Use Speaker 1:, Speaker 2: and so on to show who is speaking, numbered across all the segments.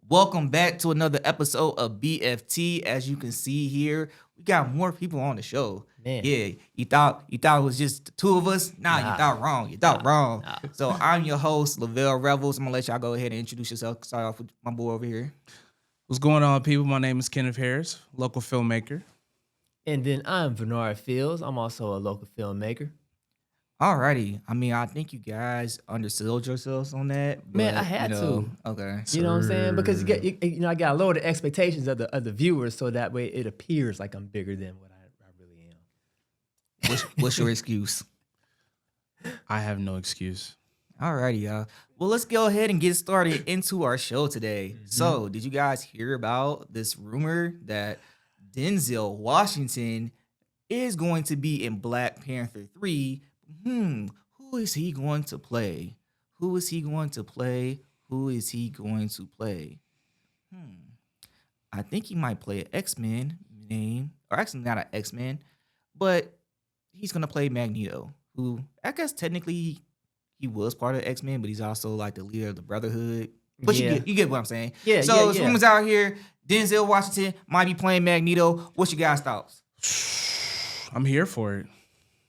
Speaker 1: Welcome back to another episode of BFT. As you can see here, we got more people on the show.
Speaker 2: Man.
Speaker 1: Yeah, you thought it was just the two of us? Nah, you thought wrong. You thought wrong. So I'm your host, Lovell Revels. I'm gonna let y'all go ahead and introduce yourself. Start off with my boy over here.
Speaker 3: What's going on, people? My name is Kenneth Harris, local filmmaker.
Speaker 2: And then I'm Vernard Fields. I'm also a local filmmaker.
Speaker 1: Alrighty. I mean, I think you guys undersold yourselves on that.
Speaker 2: Man,
Speaker 1: but,
Speaker 2: I had
Speaker 1: to. Okay.
Speaker 2: You know what I'm saying? Because I got to lower the expectations of the viewers so that way it appears like I'm bigger than what I really am.
Speaker 1: What's your excuse?
Speaker 3: I have no excuse.
Speaker 1: Alrighty, y'all. Well, let's go ahead and get started into our show today.
Speaker 2: Mm-hmm.
Speaker 1: So, did you guys hear about this rumor that Denzel Washington is going to be in Black Panther 3? Who is he going to play? Who is he going to play? Who is he going to play? I think he might play an X-Men name, or actually not an X-Men, but he's going to play Magneto, who I guess technically he was part of X-Men, but he's also like the leader of the Brotherhood. But
Speaker 2: Yeah.
Speaker 1: you get what I'm saying.
Speaker 2: Yeah,
Speaker 1: So there's rumors out here, Denzel Washington might be playing Magneto. What's your guys' thoughts?
Speaker 3: I'm here for it.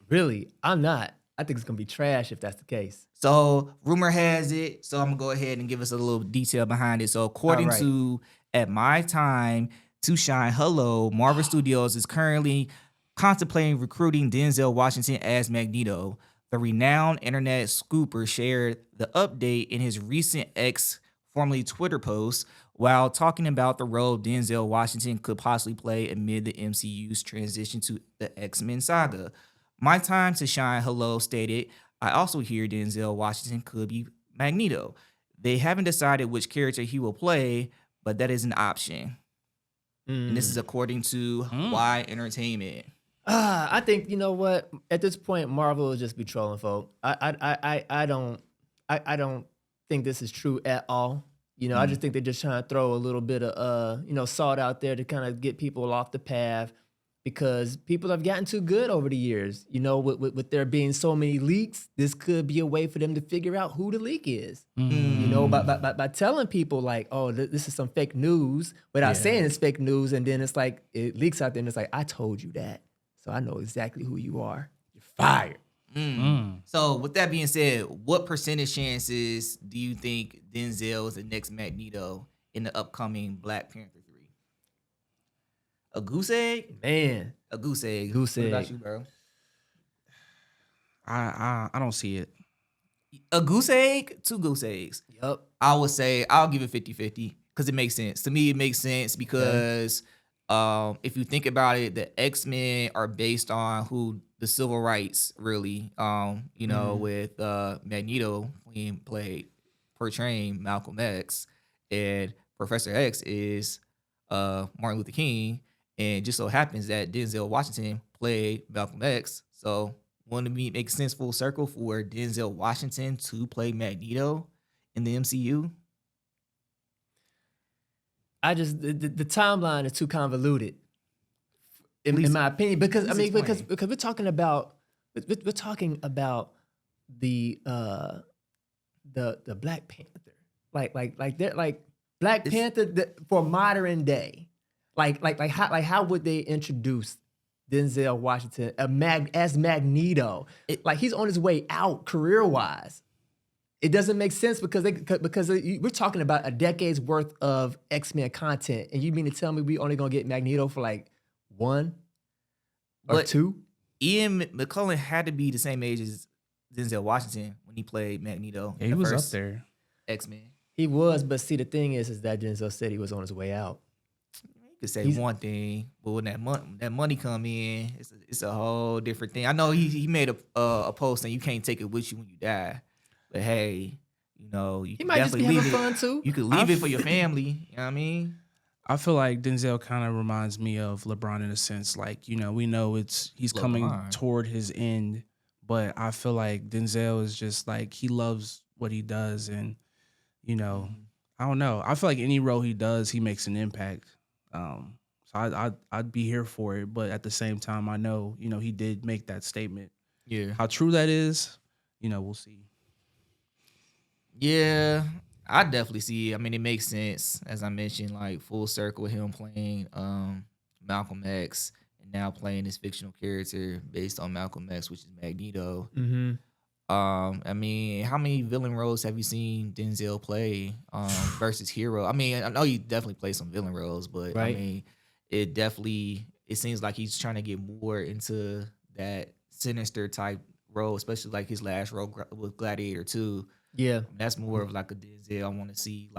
Speaker 2: Really, I'm not. I think it's going to be trash if that's the case.
Speaker 1: So rumor has it. So I'm gonna go ahead and give us a little detail behind it. So according to At My Time to Shine Hello, Marvel Studios is currently contemplating recruiting Denzel Washington as Magneto. The renowned internet scooper shared the update in his recent X, formerly Twitter post, while talking about the role Denzel Washington could possibly play amid the MCU's transition to the X-Men saga. My Time to Shine Hello stated, I also hear Denzel Washington could be Magneto. They haven't decided which character he will play, but that is an option. And this is according to Y Entertainment.
Speaker 2: I think, you know what? At this point, Marvel will just be trolling folk. I don't think this is true at all. You know, I just think they're just trying to throw a little bit of salt out there to kind of get people off the path, because people have gotten too good over the years. You know, with there being so many leaks, this could be a way for them to figure out who the leak is. You know, by telling people like, oh, this is some fake news, without saying it's fake news, and then it's like it leaks out there and it's like, I told you that, so I know exactly who you are. You're fired.
Speaker 1: So with that being said, what percentage chances do you think Denzel is the next Magneto in the upcoming Black Panther 3? A goose egg?
Speaker 2: Man,
Speaker 1: A goose egg.
Speaker 2: Goose
Speaker 1: What
Speaker 2: egg.
Speaker 1: about you, bro?
Speaker 3: I don't see it.
Speaker 1: A goose egg? 2 goose eggs.
Speaker 2: yup.
Speaker 1: I would say I'll give it 50-50 because it makes sense. To me, it makes sense because if you think about it, the X-Men are based on who the civil rights really, with Magneto being portraying Malcolm X, and Professor X is Martin Luther King, and just so happens that Denzel Washington played Malcolm X. So wouldn't it make sense full circle for Denzel Washington to play Magneto in the MCU?
Speaker 2: The timeline is too convoluted,
Speaker 1: least-
Speaker 2: in my opinion, because
Speaker 1: at least explain.
Speaker 2: because we're talking about the Black Panther, like they're like Black Panther for modern day, like how would they introduce Denzel Washington as Magneto? Like he's on his way out career wise. It doesn't make sense because we're talking about a decade's worth of X-Men content, and you mean to tell me we only gonna get Magneto for like 1 or
Speaker 1: But
Speaker 2: 2?
Speaker 1: Ian McCullen had to be the same age as Denzel Washington when he played Magneto.
Speaker 3: Yeah,
Speaker 1: in
Speaker 3: he
Speaker 1: the
Speaker 3: was
Speaker 1: first
Speaker 3: up there.
Speaker 1: X-Men.
Speaker 2: He was, but see, the thing is that Denzel said he was on his way out.
Speaker 1: You could say one thing, but when that money come in, it's a whole different thing. I know he made a post saying you can't take it with you when you die, but hey, you
Speaker 2: He
Speaker 1: can
Speaker 2: might just be
Speaker 1: definitely
Speaker 2: having
Speaker 1: leave it.
Speaker 2: fun too.
Speaker 1: You could leave it for your family. You know what I mean?
Speaker 3: I feel like Denzel kind of reminds me of LeBron in a sense. Like, we know he's coming
Speaker 1: LeBron.
Speaker 3: toward his end, but I feel like Denzel is just like, he loves what he does, and I don't know. I feel like any role he does, he makes an impact. So I'd be here for it, but at the same time, I know he did make that statement.
Speaker 1: Yeah.
Speaker 3: How true that is, we'll see.
Speaker 1: Yeah, I definitely see it. I mean, it makes sense, as I mentioned, like full circle with him playing Malcolm X and now playing this fictional character based on Malcolm X, which is Magneto.
Speaker 2: Mm-hmm.
Speaker 1: I mean, how many villain roles have you seen Denzel play versus hero? I mean, I know you definitely play some villain roles, but I
Speaker 2: Right.
Speaker 1: mean, it seems like he's trying to get more into that sinister type role, especially like his last role with Gladiator 2.
Speaker 2: Yeah.
Speaker 1: That's more of like a Denzel. I want to see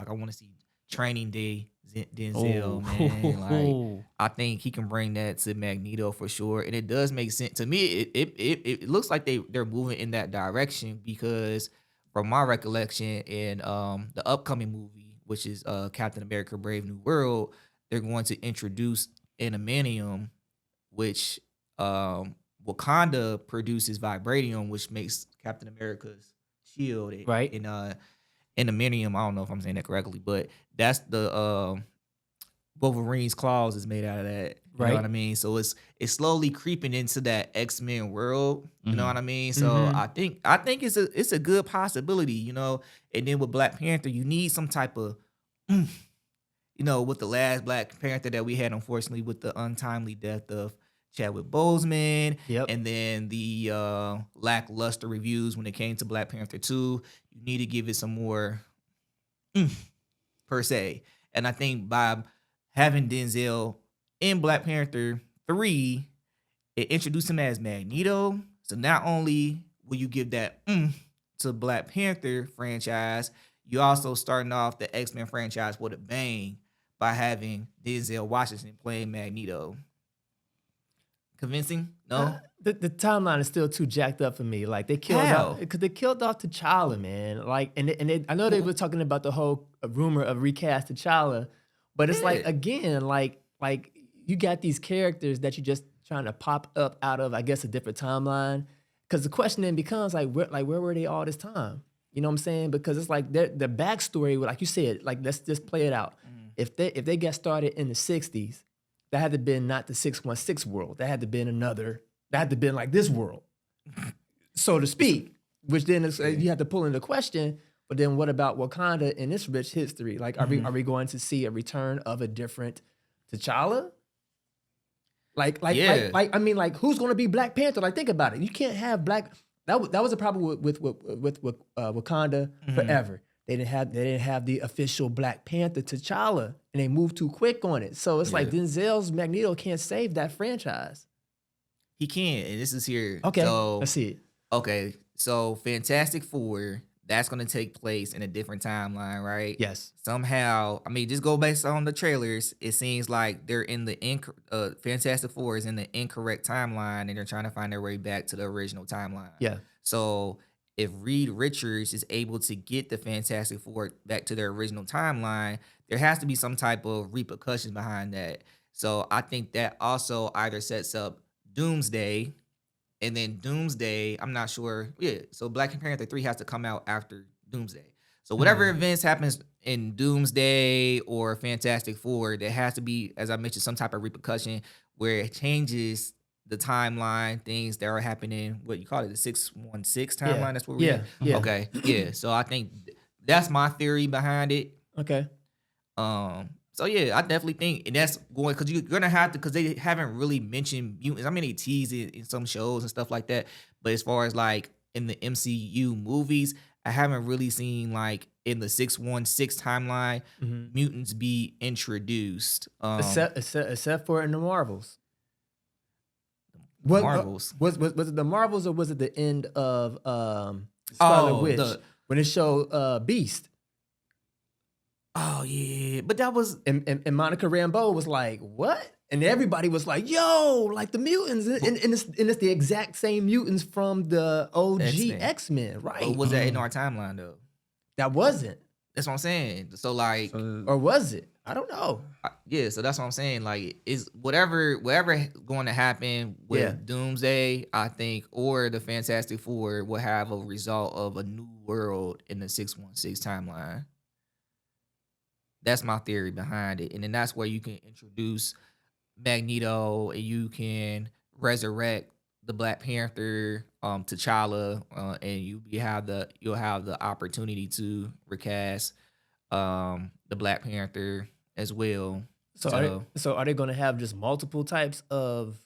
Speaker 1: Training Day Denzel, man. Like
Speaker 3: Oh,
Speaker 1: I think he can bring that to Magneto for sure, and it does make sense to me. It looks like they're moving in that direction because from my recollection in the upcoming movie, which is Captain America: Brave New World, they're going to introduce Animanium, which Wakanda produces vibranium, which makes Captain America's shield
Speaker 2: Right.
Speaker 1: in the Minium. I don't know if I'm saying that correctly, but that's the Wolverine's claws is made out of that. You know
Speaker 2: Right.
Speaker 1: what I mean? So it's slowly creeping into that X-Men world. You know what I mean? So
Speaker 2: Mhm.
Speaker 1: I think it's a good possibility, you know. And then with Black Panther, you need some type of you know, with the last Black Panther that we had, unfortunately, with the untimely death of Chadwick Boseman,
Speaker 2: Yep.
Speaker 1: and then the lackluster reviews when it came to Black Panther 2, you need to give it some more per se. And I think by having Denzel in Black Panther 3, it introduced him as Magneto. So not only will you give that to Black Panther franchise, you also starting off the X-Men franchise with a bang by having Denzel Washington playing Magneto. Convincing? No?
Speaker 2: The timeline is still too jacked up for me. Like they killed
Speaker 1: How?
Speaker 2: off because they killed off T'Challa, man. Like I know they were talking about the whole rumor of recast T'Challa, but it's like
Speaker 1: Yeah.
Speaker 2: again, like you got these characters that you just trying to pop up out of, I guess, a different timeline. Because the question then becomes where were they all this time? You know what I'm saying? Because it's like the backstory, like you said, like let's just play it out. If they got started in the '60s, that had to been not the 616 world. That had to been another. That had to been like this world, so to speak. Which then is, you have to pull into question. But then what about Wakanda in its rich history? Like, are we going to see a return of a different T'Challa?
Speaker 1: Yeah.
Speaker 2: I mean, like, who's going to be Black Panther? Like, think about it. You can't have black. That was a problem with Wakanda forever. They didn't have the official Black Panther T'Challa, and they moved too quick on it. So it's like
Speaker 1: Yeah.
Speaker 2: Denzel's Magneto can't save that franchise.
Speaker 1: He can, and this is here.
Speaker 2: Okay,
Speaker 1: So
Speaker 2: let's see it.
Speaker 1: okay, so Fantastic Four, that's gonna take place in a different timeline, right?
Speaker 2: Yes.
Speaker 1: Somehow, I mean, just go based on the trailers. It seems like they're in the Fantastic Four is in the incorrect timeline, and they're trying to find their way back to the original timeline.
Speaker 2: Yeah.
Speaker 1: So if Reed Richards is able to get the Fantastic Four back to their original timeline, there has to be some type of repercussions behind that. So I think that also either sets up Doomsday, and then Doomsday, I'm not sure. Yeah, so Black Panther 3 has to come out after Doomsday. So whatever events happens in Doomsday or Fantastic Four, there has to be, as I mentioned, some type of repercussion where it changes the timeline, things that are happening, what you call it, the 616 timeline.
Speaker 2: Yeah.
Speaker 1: That's what we're
Speaker 2: Yeah.
Speaker 1: Okay. Yeah. So I think that's my theory behind it.
Speaker 2: Okay.
Speaker 1: So yeah, I definitely think, and that's going because you're gonna have to, because they haven't really mentioned mutants. I mean, they tease it in some shows and stuff like that, but as far as like in the MCU movies, I haven't really seen like in the 616 timeline mutants be introduced.
Speaker 2: Except for in the Marvels. What
Speaker 1: Marvels.
Speaker 2: was it the Marvels or was it the end of Scarlet Witch when it showed Beast?
Speaker 1: Oh yeah, but that was
Speaker 2: And Monica Rambeau was like, "What?" And everybody was like, "Yo, like the mutants!" And it's the exact same mutants from the OG
Speaker 1: X-Men.
Speaker 2: X-Men, right?
Speaker 1: But was that in our timeline though?
Speaker 2: That wasn't,
Speaker 1: That's what I'm saying. So like,
Speaker 2: or was it? I don't know.
Speaker 1: yeah, so that's what I'm saying. Like, is whatever going to happen with
Speaker 2: Yeah.
Speaker 1: Doomsday, I think, or the Fantastic Four will have a result of a new world in the 616 timeline. That's my theory behind it, and then that's where you can introduce Magneto, and you can resurrect the Black Panther, T'Challa, and you'll have the opportunity to recast the Black Panther as well.
Speaker 2: So are they going to have just multiple types of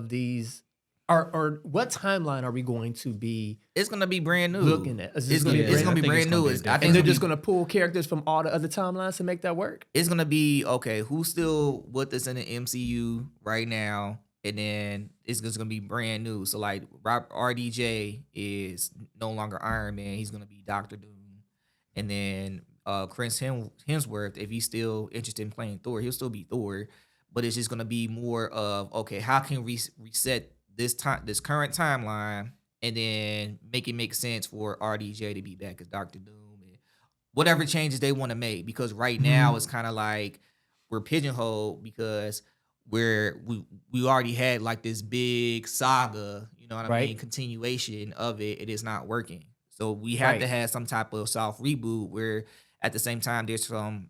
Speaker 2: these? Or what timeline are we going to be
Speaker 1: It's gonna be brand new.
Speaker 2: looking at?
Speaker 1: It's gonna be brand new. I
Speaker 2: and
Speaker 1: think
Speaker 2: they're just going to pull characters from all the other timelines to make that work?
Speaker 1: it's gonna be okay. Who's still with us in the MCU right now? And then it's just gonna be brand new. So like RDJ is no longer Iron Man. He's gonna be Doctor Doom. And then Chris Hemsworth, if he's still interested in playing Thor, he'll still be Thor. But it's just gonna be more of okay, how can we reset this current timeline, and then make it make sense for RDJ to be back as Doctor Doom and whatever changes they want to make. Because right now it's kind of like we're pigeonholed because we already had like this big saga, you know what I mean, continuation of it. It is not working, so we have to have some type of soft reboot where at the same time there's some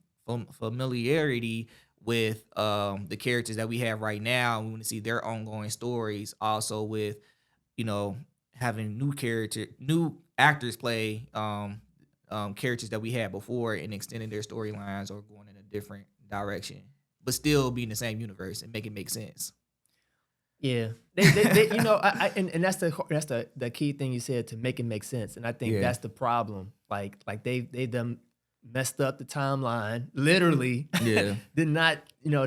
Speaker 1: familiarity with the characters that we have right now. We want to see their ongoing stories, also with having new actors play characters that we had before and extending their storylines or going in a different direction, but still be in the same universe and make it make sense.
Speaker 2: Yeah, they and that's the key thing you said, to make it make sense. And I think that's the problem. Like they done messed up the timeline, literally.
Speaker 1: Yeah.
Speaker 2: Did not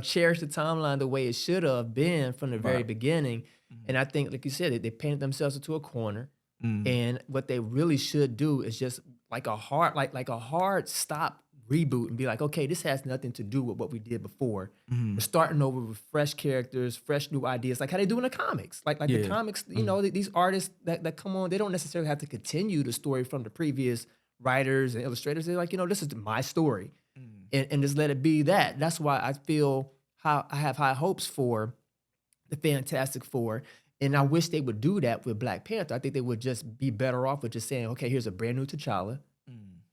Speaker 2: cherish the timeline the way it should have been from the very beginning. And I think, like you said, they painted themselves into a corner. And what they really should do is just like a hard stop reboot and be like, okay, this has nothing to do with what we did before. We're starting over with fresh characters, fresh new ideas, like how they do in the comics. Like the comics, these artists that come on, they don't necessarily have to continue the story from the previous writers and illustrators. They're like, this is my story. And just let it be that. That's why I feel I have high hopes for the Fantastic Four. And I wish they would do that with Black Panther. I think they would just be better off with just saying, okay, here's a brand new T'Challa.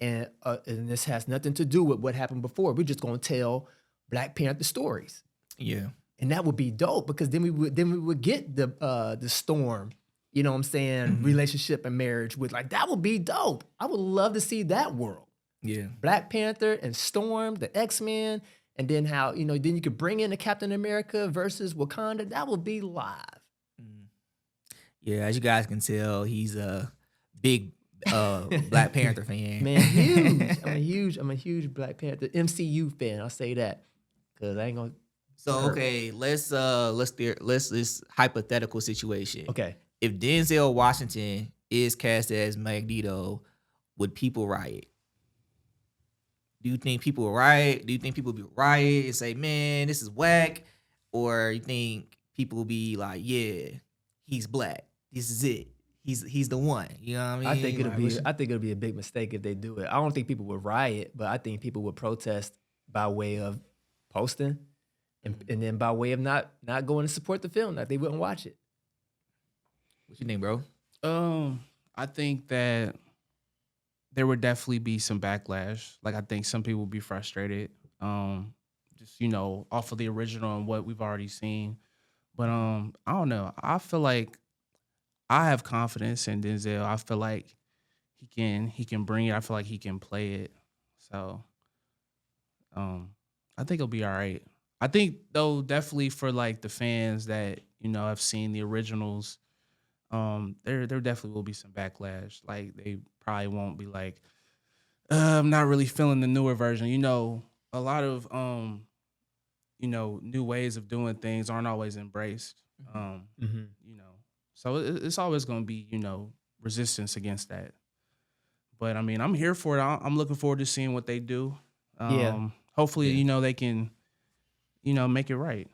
Speaker 2: And this has nothing to do with what happened before. We're just going to tell Black Panther stories.
Speaker 1: Yeah.
Speaker 2: And that would be dope, because then we would get the Storm, you know what I'm saying, relationship and marriage with, like, that would be dope. I would love to see that world.
Speaker 1: Yeah.
Speaker 2: Black Panther and Storm, the X-Men, and then how, then you could bring in the Captain America versus Wakanda. That would be live.
Speaker 1: Yeah, as you guys can tell, he's a big Black Panther fan.
Speaker 2: Man, huge. I'm a huge Black Panther MCU fan. I'll say that, because I ain't gonna.
Speaker 1: So okay, let's this hypothetical situation.
Speaker 2: Okay,
Speaker 1: if Denzel Washington is cast as Magneto, would people riot? Do you think people will riot? Do you think people will be riot and say, "Man, this is whack," or you think people will be like, "Yeah, he's black. This is it. He's the one." You know what I mean?
Speaker 2: I think it'll be a big mistake if they do it. I don't think people would riot, but I think people would protest by way of posting, and then by way of not going to support the film, that they wouldn't watch it.
Speaker 1: What you think, bro?
Speaker 3: I think that there would definitely be some backlash. Like, I think some people would be frustrated, just off of the original and what we've already seen. But I don't know. I feel like I have confidence in Denzel. I feel like he can bring it. I feel like he can play it. So I think it'll be all right. I think, though, definitely for like the fans that have seen the originals, there definitely will be some backlash. Like, they probably won't be like, I'm not really feeling the newer version. A lot of new ways of doing things aren't always embraced. So it's always going to be, resistance against that. But I mean, I'm here for it. I'm looking forward to seeing what they do. Hopefully, they can, make it right.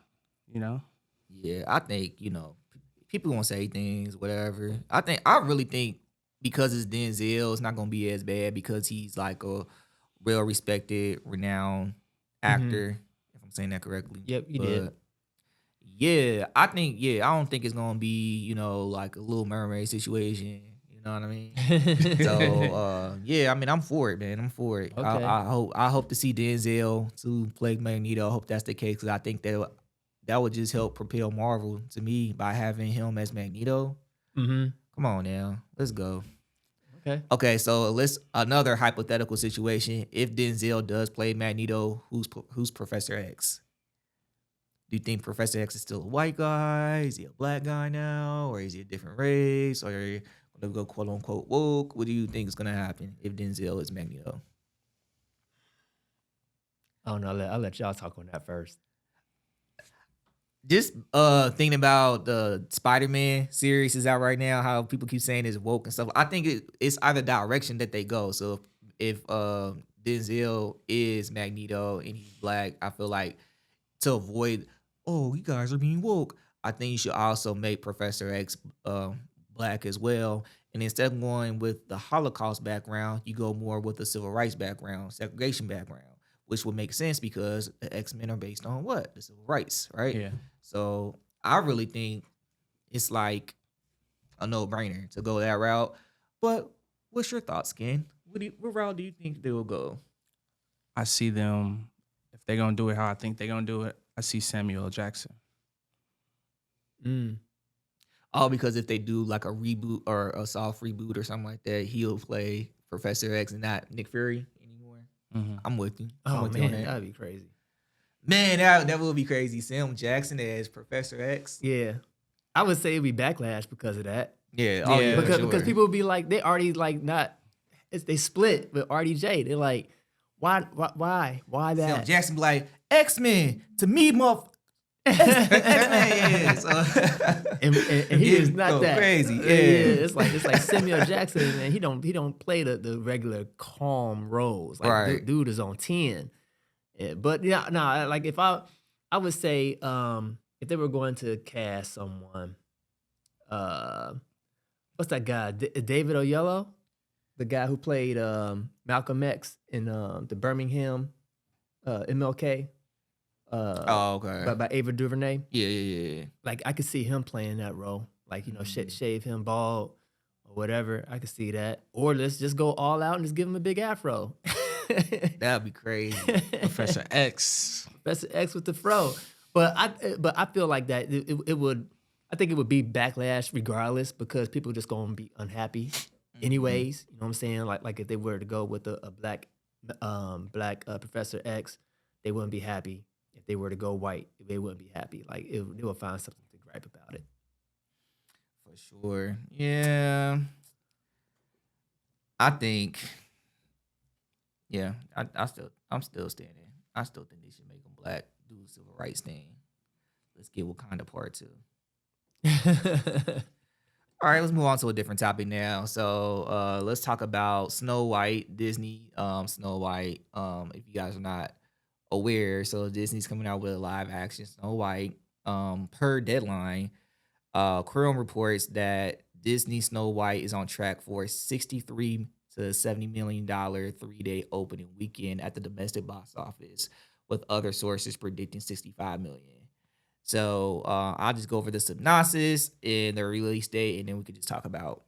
Speaker 1: Yeah, I think people gonna say things, whatever. I really think because it's Denzel, it's not gonna be as bad, because he's like a real respected, renowned actor. If I'm saying that correctly.
Speaker 2: Yep, you did.
Speaker 1: Yeah, I don't think it's gonna be, like a Little Mermaid situation. You know what I mean? So I mean, I'm for it, man. I'm for it.
Speaker 2: Okay.
Speaker 1: I hope to see Denzel to play Magneto. I hope that's the case, because I think that would just help propel Marvel to me by having him as Magneto. Come on now, let's go. Okay, so let's another hypothetical situation. If Denzel does play Magneto, who's Professor X? Do you think Professor X is still a white guy? Is he a black guy now, or is he a different race? Or gonna go quote unquote woke? What do you think is gonna happen if Denzel is Magneto?
Speaker 2: I don't know. I'll let y'all talk on that first.
Speaker 1: Just thinking about the Spider-Man series is out right now, how people keep saying it's woke and stuff. I think it's either direction that they go. So if Denzel is Magneto and he's black, I feel like to avoid, oh, you guys are being woke, I think you should also make Professor X black as well. And instead of going with the Holocaust background, you go more with the civil rights background, segregation background, which would make sense because the X-Men are based on what? The civil rights, right?
Speaker 3: Yeah.
Speaker 1: So I really think it's like a no-brainer to go that route. But what's your thoughts, Ken? What route do you think they will go?
Speaker 3: I see them, if they're going to do it how I think they're going to do it, I see Samuel L. Jackson.
Speaker 1: All because if they do like a reboot or a soft reboot or something like that, he'll play Professor X and not Nick Fury anymore.
Speaker 3: Mm-hmm.
Speaker 1: I'm with you.
Speaker 2: Oh,
Speaker 1: with
Speaker 2: man,
Speaker 1: you on that.
Speaker 2: that'd be crazy.
Speaker 1: Man, that would be crazy. Sam Jackson as Professor X.
Speaker 2: Yeah. I would say it'd be backlash because of that.
Speaker 1: Yeah. Oh, yeah.
Speaker 2: Because people would be like, they already like not, they split with RDJ. They're like, why that?
Speaker 1: Sam Jackson be like, X-Men, to me, X-Men,
Speaker 2: and he is not that
Speaker 1: crazy. Yeah.
Speaker 2: It's like Samuel Jackson, and he don't play the regular calm roles. Like
Speaker 1: right.
Speaker 2: dude is on 10. Yeah, but yeah, no, like if I would say if they were going to cast someone, what's that guy? David Oyelowo, the guy who played Malcolm X in the Birmingham MLK.
Speaker 1: Okay.
Speaker 2: By Ava DuVernay.
Speaker 1: Yeah.
Speaker 2: Like I could see him playing that role. Like, shave him bald or whatever. I could see that. Or let's just go all out and just give him a big afro.
Speaker 1: That'd be crazy.
Speaker 3: Professor X.
Speaker 2: Professor X with the fro. But I feel like that it would, I think it would be backlash regardless because people just gonna be unhappy anyways. You know what I'm saying? Like if they were to go with a black Professor X, they wouldn't be happy. If they were to go white, they wouldn't be happy. Like they would find something to gripe about it.
Speaker 1: For sure. Yeah. I think. Yeah, I'm still standing. I still think they should make them black, do the civil rights thing. Let's get Wakanda Part 2. All right, let's move on to a different topic now. So let's talk about Snow White, Disney Snow White. If you guys are not aware, so Disney's coming out with a live action Snow White. Per deadline, Chrome reports that Disney Snow White is on track for $63 to $70 million 3-day opening weekend at the domestic box office, with other sources predicting $65 million. So I'll just go over the synopsis and the release date, and then we could just talk about,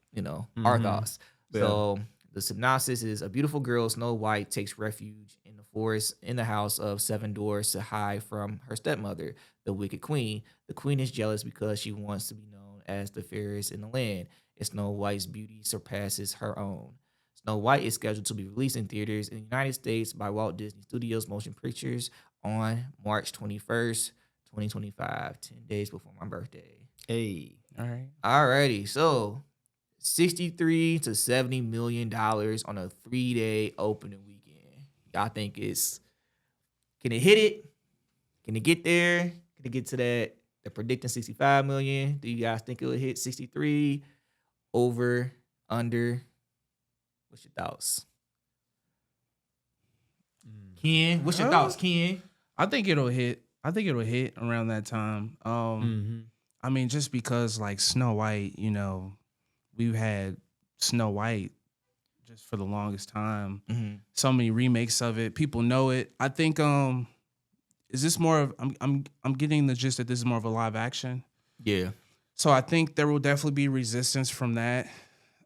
Speaker 1: our thoughts. Yeah. So the synopsis is: a beautiful girl, Snow White, takes refuge in the forest in the house of 7 dwarfs to hide from her stepmother, the Wicked Queen. The queen is jealous because she wants to be known as the fairest in the land, and Snow White's beauty surpasses her own. Snow White is scheduled to be released in theaters in the United States by Walt Disney Studios Motion Pictures on March 21st, 2025, 10 days before my birthday.
Speaker 2: Hey.
Speaker 3: All right.
Speaker 1: Alrighty. So $63 to $70 million on a 3-day opening weekend. Y'all think can it hit it? Can it get there? Can it get to that? They're predicting $65 million. Do you guys think it will hit 63? Over, under? What's your thoughts? Ken, what's your thoughts, Ken?
Speaker 3: I think it'll hit around that time. I mean, just because like Snow White, we've had Snow White just for the longest time. Mm-hmm. So many remakes of it. People know it. I think is this more of I'm getting the gist that this is more of a live action.
Speaker 1: Yeah.
Speaker 3: So I think there will definitely be resistance from that.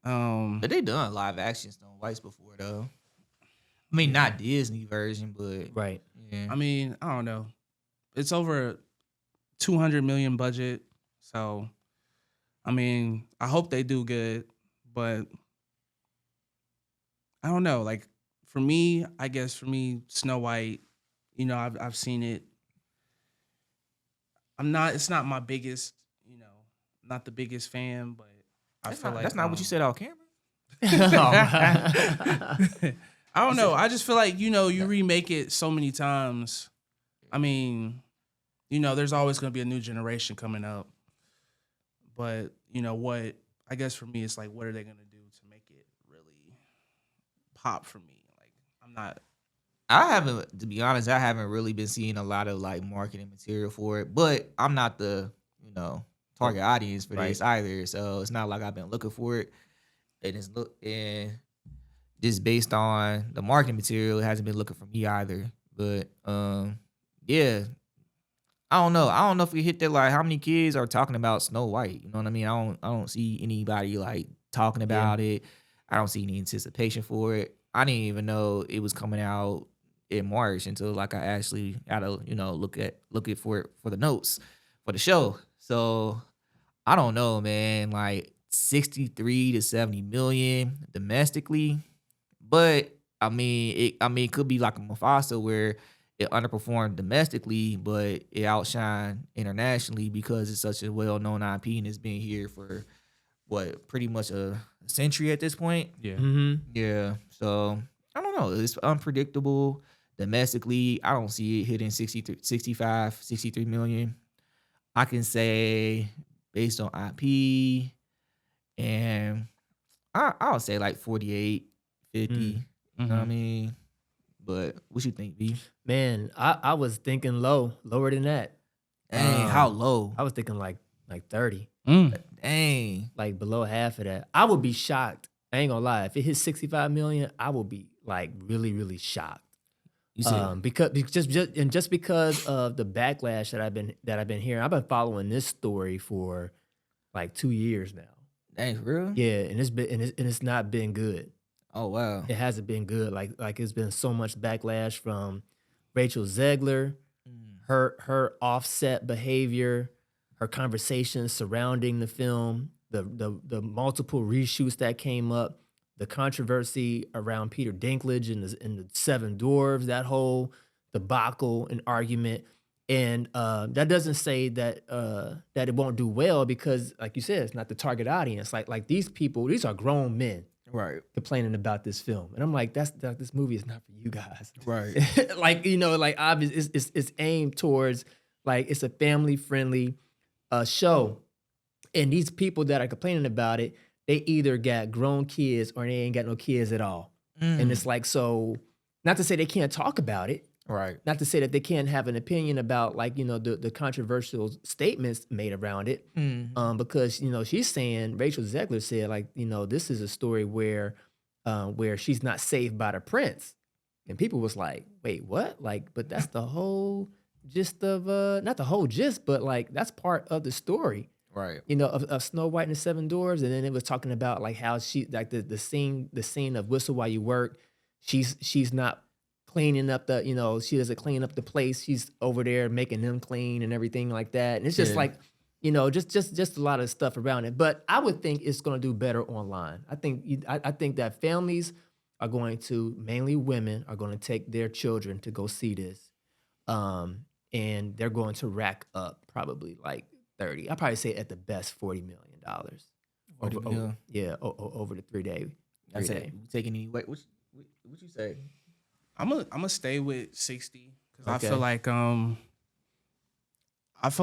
Speaker 1: But they done live action Snow Whites before though. I mean, not Disney version, but
Speaker 2: right.
Speaker 1: Yeah.
Speaker 3: I mean, I don't know. It's over $200 million budget, so I mean, I hope they do good, but I don't know. Like for me, I guess for me, Snow White. You know, I've seen it. I'm not. It's not my biggest. You know, not the biggest fan, but I
Speaker 1: That's
Speaker 3: feel
Speaker 1: not
Speaker 3: like
Speaker 1: that's not what you said off camera.
Speaker 2: Oh,
Speaker 3: I don't know. I just feel like you remake it so many times. I mean, there's always going to be a new generation coming up. But what? I guess for me, it's like, what are they going to do to make it really pop for me? Like, I'm not.
Speaker 1: To be honest, I haven't really been seeing a lot of like marketing material for it, but I'm not the, target audience for this either. So it's not like I've been looking for it. And just based on the marketing material, it hasn't been looking for me either. But yeah. I don't know. I don't know if we hit that, like, how many kids are talking about Snow White. You know what I mean? I don't see anybody like talking about it. I don't see any anticipation for it. I didn't even know it was coming out in March until like I actually had to, look at for it for the notes for the show. So I don't know, man. Like 63 to 70 million domestically. But it could be like a Mufasa where it underperformed domestically, but it outshined internationally because it's such a well-known IP and it's been here for pretty much a century at this point.
Speaker 3: Yeah.
Speaker 1: Yeah. So I don't know. It's unpredictable domestically. I don't see it hitting 65, 63 million. I can say based on IP, and I'll say like 48, 50. You know what I mean? But what you think, B?
Speaker 2: man, I was thinking lower than that.
Speaker 1: Dang, how low?
Speaker 2: I was thinking like 30,
Speaker 1: Dang.
Speaker 2: like below half of that. I would be shocked. I ain't gonna lie. If it hits 65 million, I will be like really, really shocked.
Speaker 1: You see,
Speaker 2: Just because of the backlash that I've been hearing. I've been following this story for like 2 years now.
Speaker 1: dang, for real?
Speaker 2: Yeah, and it's not been good.
Speaker 1: Oh, wow.
Speaker 2: It hasn't been good. Like it's been so much backlash from Rachel Zegler, her offset behavior, her conversations surrounding the film, the multiple reshoots that came up, the controversy around Peter Dinklage and the Seven Dwarves, that whole debacle and argument. And that doesn't say that that it won't do well because, like you said, it's not the target audience. Like these people, these are grown men.
Speaker 1: Right.
Speaker 2: Complaining about this film, and I'm like, this movie is not for you guys,
Speaker 1: Right.
Speaker 2: like obvious, it's aimed towards like it's a family friendly show, and these people that are complaining about it, they either got grown kids or they ain't got no kids at all, and it's like, so not to say they can't talk about it,
Speaker 1: Right.
Speaker 2: not to say that they can't have an opinion about like the controversial statements made around it, because she's saying, Rachel Zegler said, like, this is a story where she's not saved by the prince, and people was like, wait, what? Like, but that's the whole gist of not the whole gist, but like that's part of the story,
Speaker 1: Right.
Speaker 2: of Snow White and the Seven Dwarfs, and then it was talking about like how she like the scene of Whistle While You Work, she's not cleaning up she doesn't clean up the place. She's over there making them clean and everything like that. And it's just like, just a lot of stuff around it. But I would think it's going to do better online. I think that families are going to, mainly women, are going to take their children to go see this. And they're going to rack up probably like 30. I'd probably say at the best $40 million. Over the 3 day.
Speaker 1: That's it. You taking any weight? What you say?
Speaker 3: I'm gonna stay with 60 because I feel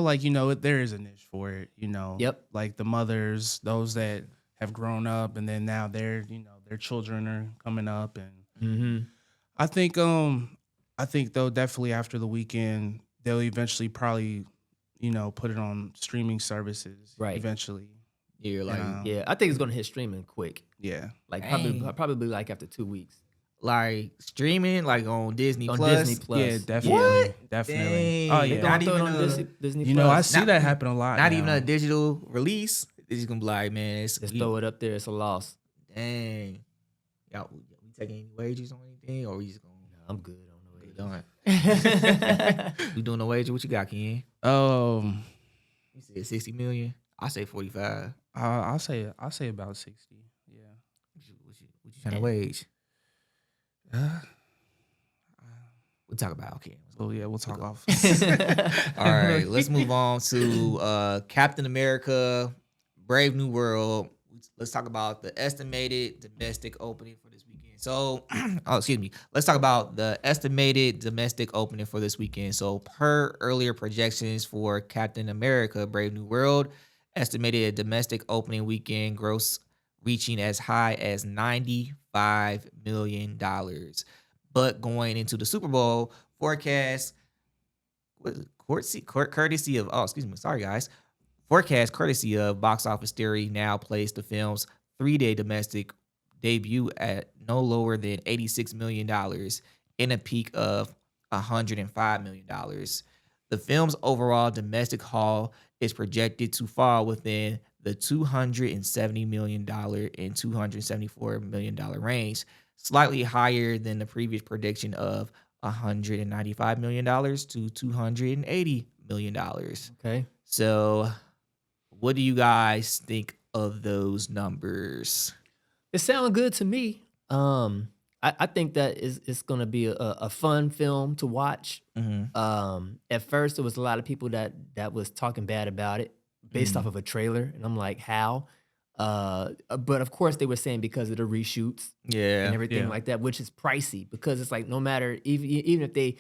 Speaker 3: like there is a niche for it.
Speaker 2: Yep.
Speaker 3: Like the mothers, those that have grown up, and then now their children are coming up, and I think though definitely after the weekend they'll eventually probably put it on streaming services.
Speaker 2: Right.
Speaker 3: Eventually.
Speaker 1: Yeah, like
Speaker 2: I think it's gonna hit streaming quick.
Speaker 3: Yeah.
Speaker 2: Like
Speaker 1: Dang.
Speaker 2: probably like after 2 weeks.
Speaker 1: like streaming, like on Disney
Speaker 2: On
Speaker 1: Plus.
Speaker 2: Disney Plus.
Speaker 3: Yeah, definitely.
Speaker 1: What?
Speaker 3: Definitely.
Speaker 1: Dang.
Speaker 3: Oh
Speaker 2: They
Speaker 3: yeah.
Speaker 2: gonna
Speaker 1: Not
Speaker 2: throw it
Speaker 1: even
Speaker 2: on
Speaker 1: a-
Speaker 2: Disney Plus.
Speaker 3: I see that happen a lot.
Speaker 1: Not
Speaker 3: now.
Speaker 1: even a digital release. It's just gonna be like, man,
Speaker 2: Just throw it up there. It's a loss.
Speaker 1: Dang. Y'all, we taking any wages on anything, or we just gonna?
Speaker 2: No, I'm good on the way.
Speaker 1: We doing the wager? What you got, Ken? You said 60 million. I say 45.
Speaker 3: I'll say about 60. Yeah.
Speaker 1: What you trying to wage? We'll talk about okay.
Speaker 3: Oh yeah, we'll talk off.
Speaker 1: All right, let's move on to Captain America: Brave New World. Let's talk about the estimated domestic opening for this weekend. So, oh, excuse me. Let's talk about the estimated domestic opening for this weekend. So, per earlier projections for Captain America: Brave New World, estimated domestic opening weekend gross reaching as high as $95 million. But going into the Super Bowl forecast, what is it? Courtesy of, oh, excuse me, sorry guys. Forecast courtesy of Box Office Theory now placed the film's 3-day domestic debut at no lower than $86 million in a peak of $105 million. The film's overall domestic haul is projected to fall within the $270 million and $274 million range, slightly higher than the previous prediction of $195 million to $280 million.
Speaker 2: Okay.
Speaker 1: So, what do you guys think of those numbers?
Speaker 2: It sounds good to me. I think that it's going to be a fun film to watch. At first, there was a lot of people that was talking bad about it based off of a trailer, and I'm like, how? But of course, they were saying because of the reshoots and everything like that, which is pricey because it's like no matter even if they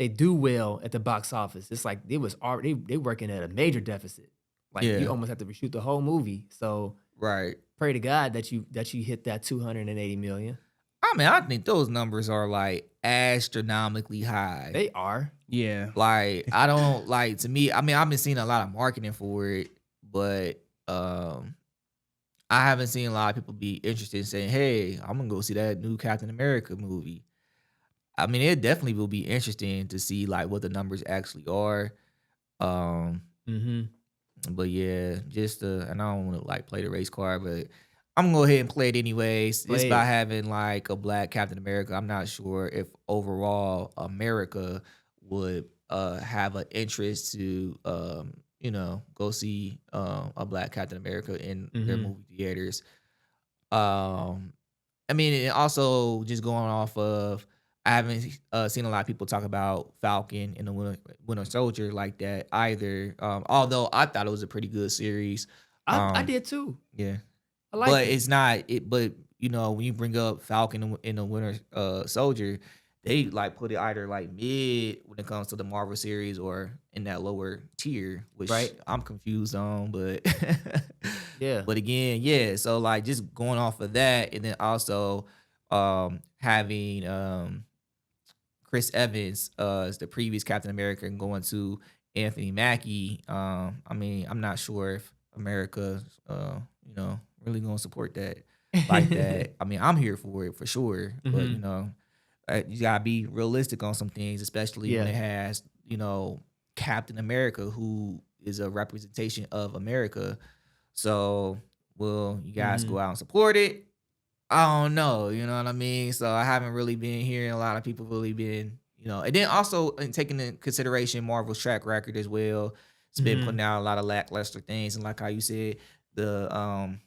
Speaker 2: do well at the box office, it's like it was already they working at a major deficit. Like you almost have to reshoot the whole movie. So
Speaker 1: Right.
Speaker 2: pray to God that you hit that 280 million.
Speaker 1: I mean, I think those numbers are like astronomically high.
Speaker 2: They are.
Speaker 3: Yeah.
Speaker 1: Like, I don't like, to me, I mean, I've been seeing a lot of marketing for it, but I haven't seen a lot of people be interested in saying, hey, I'm gonna go see that new Captain America movie. I mean, it definitely will be interesting to see like what the numbers actually are. But yeah, and I don't want to like play the race card, but I'm gonna go ahead and play it anyways. Just by having like a black Captain America, I'm not sure if overall America would have an interest to go see a black Captain America in their movie theaters. I mean, and also just going off of, I haven't seen a lot of people talk about Falcon and the Winter Soldier like that either. Although I thought it was a pretty good series.
Speaker 2: I did too.
Speaker 1: Yeah,
Speaker 2: I like
Speaker 1: but
Speaker 2: it.
Speaker 1: it's not it. But when you bring up Falcon and the Winter Soldier, they like put it either like mid when it comes to the Marvel series or in that lower tier, which I'm confused on. But
Speaker 2: Yeah.
Speaker 1: but again, yeah. So like just going off of that, and then also having Chris Evans as the previous Captain America and going to Anthony Mackie. I mean, I'm not sure if America, really gonna support that like that. I mean, I'm here for it for sure, but you gotta be realistic on some things, especially when it has Captain America, who is a representation of America. So, will you guys go out and support it? I don't know, you know what I mean? So I haven't really been hearing a lot of people really been, and then also taking into consideration Marvel's track record as well. It's been putting out a lot of lackluster things, and like how you said, the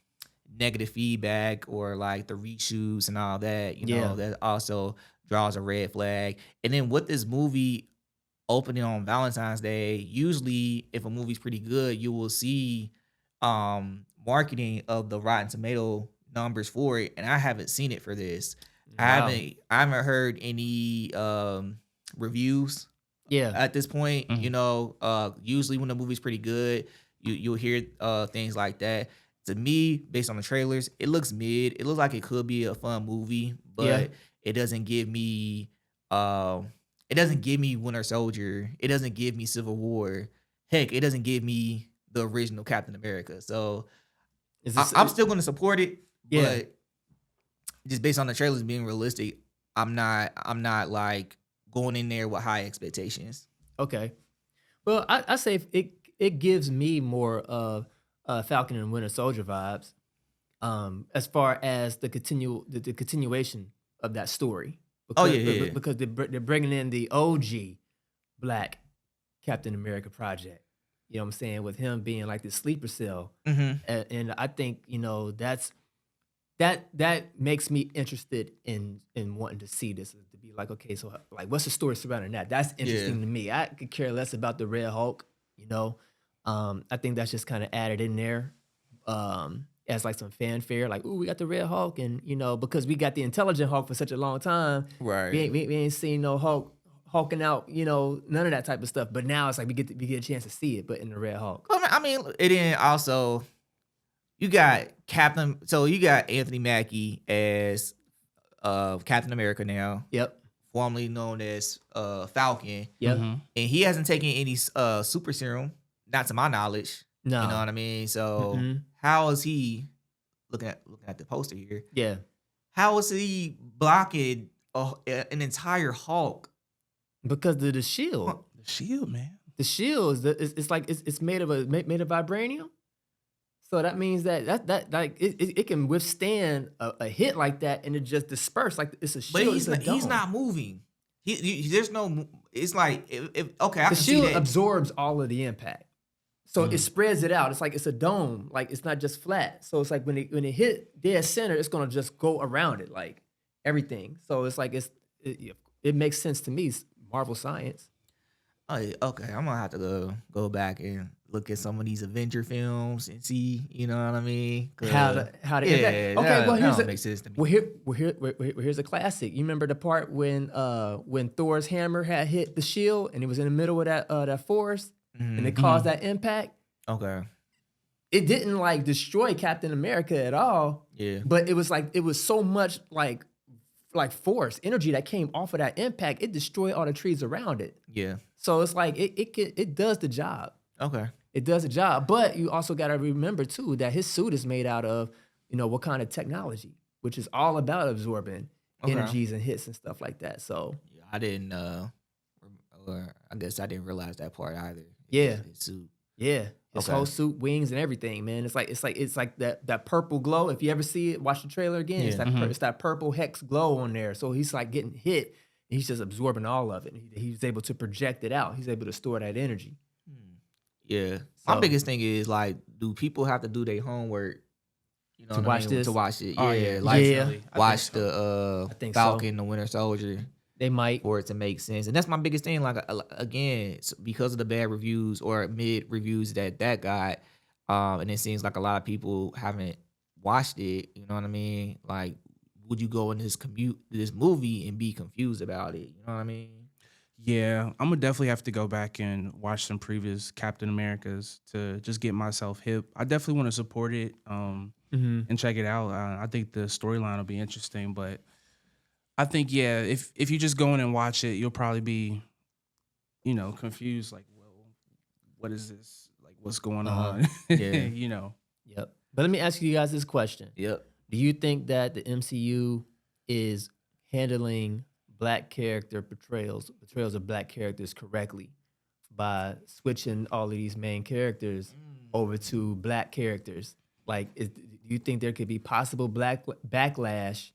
Speaker 1: negative feedback or like the reshoots and all that, that also draws a red flag. And then with this movie opening on Valentine's Day, usually if a movie's pretty good, you will see marketing of the Rotten Tomato numbers for it, and I haven't seen it for this.
Speaker 2: Wow.
Speaker 1: I haven't heard any reviews at this point. Usually when the movie's pretty good, you'll hear things like that. To me, based on the trailers, it looks mid. It looks like it could be a fun movie, but it doesn't give me Winter Soldier. It doesn't give me Civil War. Heck, it doesn't give me the original Captain America. So I'm still going to support it. But just based on the trailers being realistic, I'm not like going in there with high expectations.
Speaker 2: Okay. Well, I say it gives me more of Falcon and Winter Soldier vibes, as far as the continuation of that story. Because, because they're bringing in the OG Black Captain America project. You know what I'm saying? With him being like the sleeper cell. And I think, that makes me interested in wanting to see this, to be like, okay, so like what's the story surrounding that? That's interesting to me. I could care less about the Red Hulk, you know. I think that's just kind of added in there as like some fanfare, like, ooh, we got the Red Hulk, and you know, because we got the intelligent Hulk for such a long time,
Speaker 1: Right.
Speaker 2: We ain't seen no hulking out, you know, none of that type of stuff. But now it's like we get a chance to see it, but in the Red Hulk.
Speaker 1: I mean, it then also you got Captain. So you got Anthony Mackie as Captain America now.
Speaker 2: Yep.
Speaker 1: Formerly known as Falcon.
Speaker 2: Yep.
Speaker 3: Mm-hmm.
Speaker 1: And he hasn't taken any super serum, not to my knowledge.
Speaker 2: No.
Speaker 1: You know what I mean? So how is he looking at the poster here?
Speaker 2: Yeah.
Speaker 1: How is he blocking an entire Hulk?
Speaker 2: Because of the shield.
Speaker 3: The shield, man.
Speaker 2: The shield it's like it's made of vibranium. So that means that like it can withstand a hit like that and it just disperse like it's a shield.
Speaker 1: But he's not moving. There's no. It's like okay. I
Speaker 2: the
Speaker 1: can see
Speaker 2: shield
Speaker 1: that.
Speaker 2: absorbs all of the impact, so it spreads it out. It's like it's a dome. Like it's not just flat. So it's like when it hit dead center, it's gonna just go around it like everything. So it's like it makes sense to me. It's Marvel science.
Speaker 1: Oh, yeah, okay. I'm gonna have to go back and look at some of these Avenger films and see, you know what I mean?
Speaker 2: How to
Speaker 1: yeah,
Speaker 2: okay, well here's
Speaker 1: that makes sense to me.
Speaker 2: Here's a classic. You remember the part when Thor's hammer had hit the shield and he was in the middle of that forest and it caused that impact?
Speaker 1: Okay.
Speaker 2: It didn't like destroy Captain America at all.
Speaker 1: Yeah.
Speaker 2: But it was so much like force, energy that came off of that impact, it destroyed all the trees around it.
Speaker 1: Yeah.
Speaker 2: So it's like it does the job.
Speaker 1: Okay.
Speaker 2: It does the job. But you also got to remember too that his suit is made out of, you know, what kind of technology, which is all about absorbing energies and hits and stuff like that. So
Speaker 1: yeah, I didn't or I guess I didn't realize that part either.
Speaker 2: Yeah.
Speaker 1: His suit.
Speaker 2: yeah, his whole suit, wings, and everything, man. It's like that purple glow. If you ever see it, watch the trailer again.
Speaker 1: Yeah.
Speaker 2: It's that purple hex glow on there. So he's like getting hit, and he's just absorbing all of it. He's able to project it out. He's able to store that energy.
Speaker 1: Yeah.
Speaker 2: So-
Speaker 1: My biggest thing is like, do people have to do their homework? You know,
Speaker 2: To
Speaker 1: what I
Speaker 2: watch
Speaker 1: mean?
Speaker 2: this?
Speaker 1: To watch it.
Speaker 3: Oh,
Speaker 1: Yeah.
Speaker 3: yeah.
Speaker 1: Like
Speaker 2: Yeah.
Speaker 1: watch
Speaker 2: I
Speaker 1: the
Speaker 2: think so.
Speaker 1: Falcon, the Winter Soldier.
Speaker 2: They might.
Speaker 1: For it to make sense. And that's my biggest thing. Like, again, because of the bad reviews or mid reviews that got, and it seems like a lot of people haven't watched it. You know what I mean? Like, would you go in this movie and be confused about it? You know what I mean?
Speaker 3: Yeah, I'm gonna definitely have to go back and watch some previous Captain Americas to just get myself hip. I definitely want to support it and check it out. I think the storyline will be interesting, but I think if you just go in and watch it, you'll probably be, you know, confused. Like, well, what is this? Like, what's going on?
Speaker 1: Yeah.
Speaker 3: You know.
Speaker 2: Yep. But let me ask you guys this question.
Speaker 1: Yep.
Speaker 2: Do you think that the MCU is handling black character portrayals of black characters correctly by switching all of these main characters over to black characters? Like, do you think there could be possible black backlash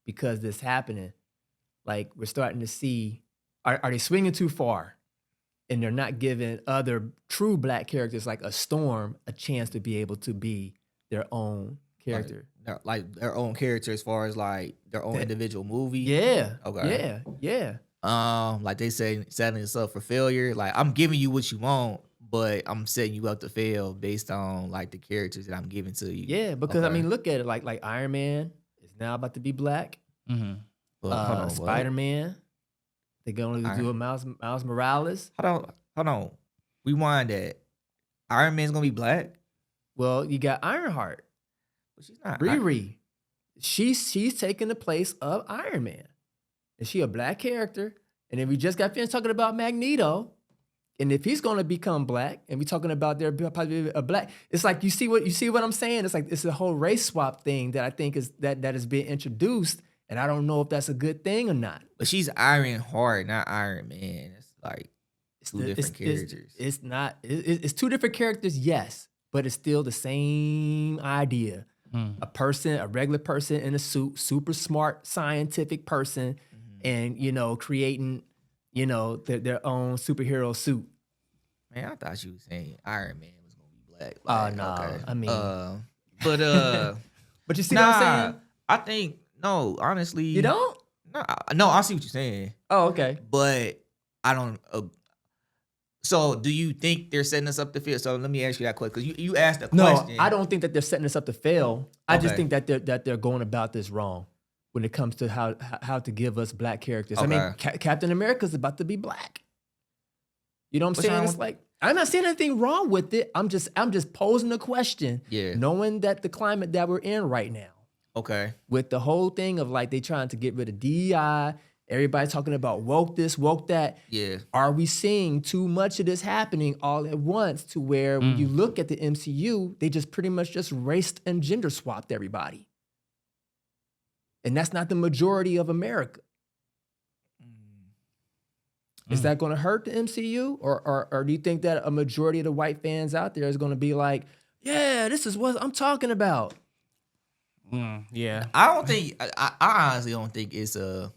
Speaker 2: because this happening? Like, we're starting to see, are they swinging too far? And they're not giving other true black characters like a Storm a chance to be able to be their own character.
Speaker 1: Like their own character as far as like their own individual movie.
Speaker 2: Yeah.
Speaker 1: Okay.
Speaker 2: Yeah.
Speaker 1: Like they say, setting yourself for failure. Like, I'm giving you what you want, but I'm setting you up to fail based on like the characters that I'm giving to you.
Speaker 2: Yeah, because I
Speaker 1: Okay.
Speaker 2: mean, look at it. Like Iron Man is now about to be black.
Speaker 3: Mm-hmm.
Speaker 1: But hold on, what?
Speaker 2: Spider-Man, they're going to do a Miles Morales.
Speaker 1: Hold on. Rewind that. Iron Man's gonna be black,
Speaker 2: Well, you got Ironheart,
Speaker 1: but she's not.
Speaker 2: Riri. She's taking the place of Iron Man. Is she a black character? And then we just got finished talking about Magneto. And if he's going to become black, and we're talking about there probably a black, it's like you see what I'm saying. It's like it's a whole race swap thing that I think is that is being introduced, and I don't know if that's a good thing or not.
Speaker 1: But she's Iron Heart, not Iron Man. It's like two different characters.
Speaker 2: It's not. It's two different characters, yes, but it's still the same idea. A regular person in a suit, super smart, scientific person, and creating, their own superhero suit.
Speaker 1: Man, I thought you were saying Iron Man was gonna be black.
Speaker 2: Oh, no.
Speaker 1: Okay.
Speaker 2: I mean-
Speaker 1: but
Speaker 2: But you see what I'm saying?
Speaker 1: I think no, honestly,
Speaker 2: You don't?
Speaker 1: no. I see what you're saying,
Speaker 2: Oh, okay.
Speaker 1: but I don't. So, do you think they're setting us up to fail? So, let me ask you that question because you asked a question.
Speaker 2: No, I don't think that they're setting us up to fail. I just
Speaker 1: Okay.
Speaker 2: think that they're going about this wrong when it comes to how to give us black characters. I mean,
Speaker 1: Okay.
Speaker 2: Captain America's about to be black. You know what I'm
Speaker 1: What's
Speaker 2: saying?
Speaker 1: wrong
Speaker 2: It's
Speaker 1: with-
Speaker 2: like I'm not saying anything wrong with it. I'm just posing a question.
Speaker 1: Yeah.
Speaker 2: Knowing that the climate that we're in right now,
Speaker 1: Okay.
Speaker 2: with the whole thing of like they trying to get rid of DEI, everybody talking about woke this, woke that.
Speaker 1: Yeah.
Speaker 2: Are we seeing too much of this happening all at once to where when you look at the MCU, they just pretty much just raced and gender swapped everybody? And that's not the majority of America. Is that going to hurt the MCU? Or do you think that a majority of the white fans out there is going to be like, yeah, this is what I'm talking about?
Speaker 3: Yeah.
Speaker 1: I don't think. I honestly don't think it's a.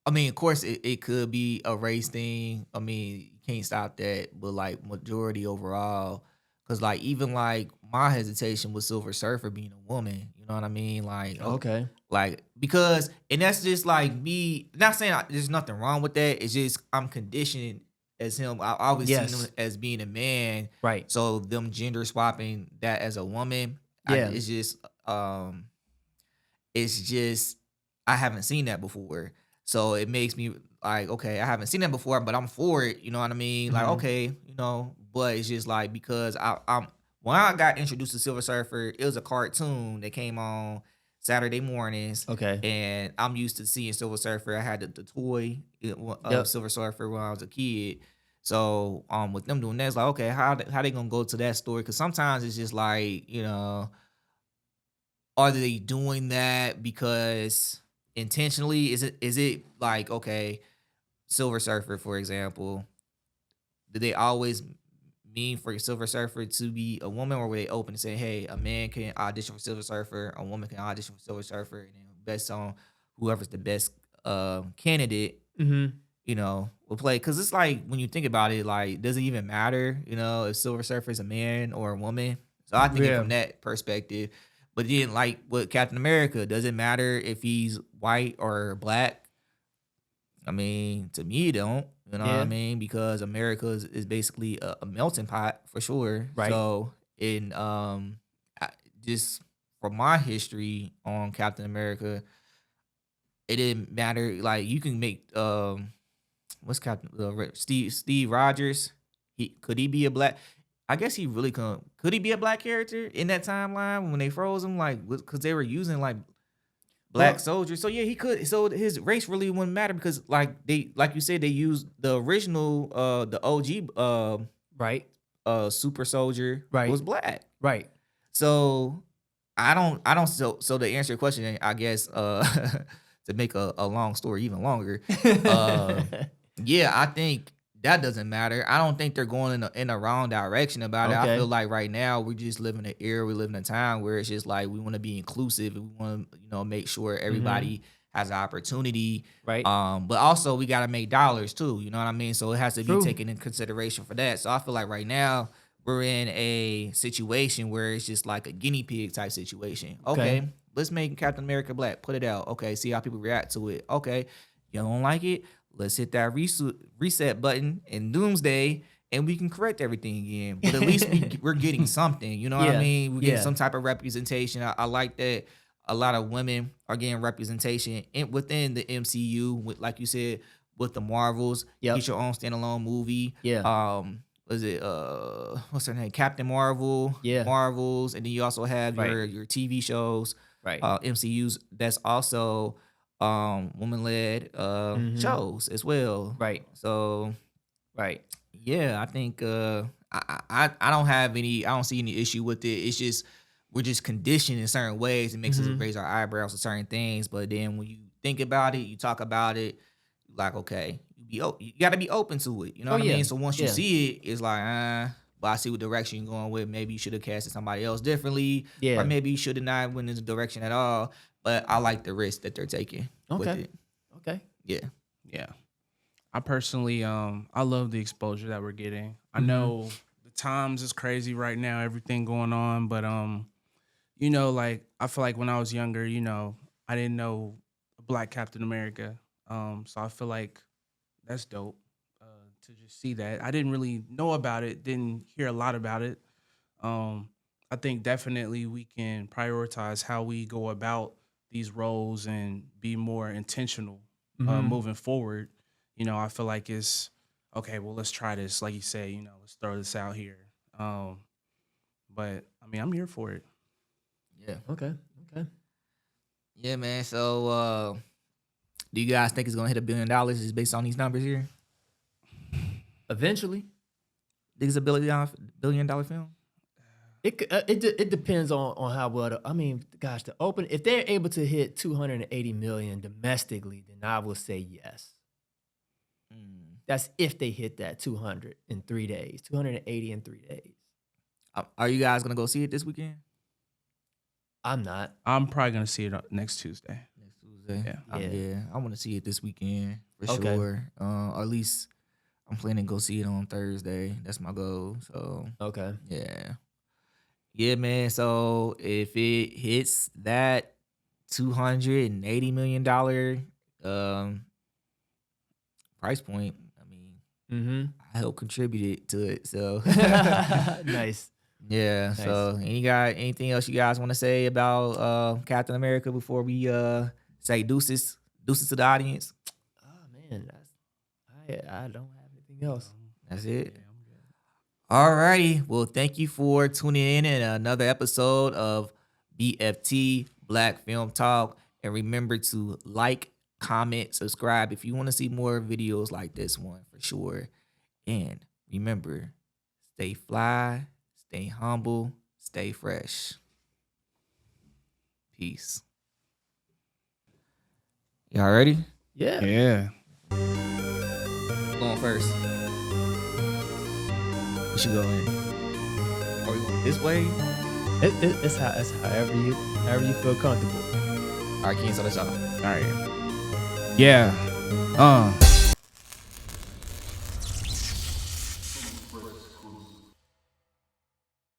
Speaker 1: I mean, of course, it could be a race thing. I mean, you can't stop that. But like majority overall, because like even like my hesitation with Silver Surfer being a woman. You know what I mean? Like
Speaker 2: Okay.
Speaker 1: Like because and that's just like me. Not saying there's nothing wrong with that. It's just I'm conditioned as him. I always seen him as being a man.
Speaker 2: Right.
Speaker 1: So them gender swapping that as a woman.
Speaker 2: Yeah.
Speaker 1: It's just I haven't seen that before. So it makes me like, okay, I haven't seen that before, but I'm for it. You know what I mean? Like, okay, you know, but it's just like because I'm when I got introduced to Silver Surfer, it was a cartoon that came on Saturday mornings.
Speaker 2: Okay.
Speaker 1: And I'm used to seeing Silver Surfer. I had the toy of Silver Surfer when I was a kid. So with them doing that, it's like, okay, how they gonna go to that story? Because sometimes it's just like, you know, are they doing that because intentionally? Is it like, okay, Silver Surfer, for example, did they always mean for Silver Surfer to be a woman, or were they open to say, hey, a man can audition for Silver Surfer, a woman can audition for Silver Surfer, and then based on whoever's the best candidate, you know, will play? Because it's like when you think about it, like, does it even matter, you know, if Silver Surfer is a man or a woman? So I think it from that perspective. But then, like with Captain America, does it matter if he's white or black? I mean, to me, it don't. You know what I mean? Because America is basically a melting pot for sure.
Speaker 2: Right.
Speaker 1: So, just from my history on Captain America, it didn't matter. Like you can make what's Captain Steve Rogers? Could he be a black? I guess he really could he be a black character in that timeline when they froze him? Like, because they were using like black soldiers. So yeah, he could. So his race really wouldn't matter because like you said, they used the original, the OG,
Speaker 2: right,
Speaker 1: super soldier
Speaker 2: right,
Speaker 1: was black.
Speaker 2: Right.
Speaker 1: So I don't. So to answer your question, I guess to make a long story even longer, yeah, I think that doesn't matter. I don't think they're going in a wrong direction about it. I feel like right now we just live in an era, we live in a time where it's just like we want to be inclusive and we want to, you know, make sure everybody has an opportunity.
Speaker 2: Right.
Speaker 1: But also we got to make dollars too. You know what I mean? So it has to be taken in consideration for that. So I feel like right now we're in a situation where it's just like a guinea pig type situation. Okay. Let's make Captain America black. Put it out. Okay. See how people react to it. Okay. You don't like it? Let's hit that reset button in Doomsday and we can correct everything again. But at least we're getting something. You know what I mean? We're getting some type of representation. I like that a lot of women are getting representation within the MCU. With, like you said, with the Marvels. Get your own standalone movie. Was it what's her name? Captain Marvel. Marvels. And then you also have your TV shows. MCUs that's also woman-led shows as well. So yeah, I think I don't see any issue with it. It's just we're just conditioned in certain ways. It makes us raise our eyebrows to certain things. But then when you think about it, you talk about it, like, okay, you got to be open to it. You know what I mean? So once you see it, it's like, but I see what direction you're going with. Maybe you should have casted somebody else differently. Or maybe you should have not went in this direction at all. But I like the risk that they're taking with it.
Speaker 3: Yeah. I personally, I love the exposure that we're getting. I know the times is crazy right now, everything going on. But, you know, like, I feel like when I was younger, you know, I didn't know a Black Captain America. So I feel like that's dope to just see that. I didn't really know about it, didn't hear a lot about it. I think definitely we can prioritize how we go about these roles and be more intentional moving forward. I feel like it's okay. Well, let's try this. Like you said, let's throw this out here. But I mean, I'm here for it.
Speaker 1: Yeah.
Speaker 2: Okay.
Speaker 1: Yeah, man. So, do you guys think it's gonna hit $1 billion? Is based on these numbers here?
Speaker 2: Eventually,
Speaker 1: Think it's a $1 billion film?
Speaker 2: it depends on how well. Gosh, to open, if they're able to hit 280 million domestically, then I will say yes. That's if they hit that 200 in 3 days, 280 in 3 days.
Speaker 1: Are you guys gonna go see it this weekend?
Speaker 2: I'm not.
Speaker 3: I'm probably gonna see it next Tuesday.
Speaker 1: Next Tuesday.
Speaker 3: Yeah.
Speaker 1: I want to see it this weekend for
Speaker 2: Okay.
Speaker 1: sure. Or at least I'm planning to go see it on Thursday. That's my goal. So
Speaker 2: Okay.
Speaker 1: yeah, man. So if it hits that $280 million price point, I mean, I helped contribute to it. So
Speaker 2: Nice.
Speaker 1: yeah.
Speaker 2: Nice.
Speaker 1: So anything else you guys want to say about Captain America before we say deuces to the audience?
Speaker 2: Oh man, I don't have anything else.
Speaker 1: That's it. Alrighty. Well, thank you for tuning in another episode of BFT Black Film Talk. And remember to like, comment, subscribe if you want to see more videos like this one for sure. And remember, stay fly, stay humble, stay fresh. Peace. Y'all ready?
Speaker 2: Yeah.
Speaker 3: Yeah.
Speaker 1: Going first. We should go in. Are we going this way?
Speaker 2: It's however you feel comfortable.
Speaker 1: All right, Ken, so that's all.
Speaker 3: All right. Yeah.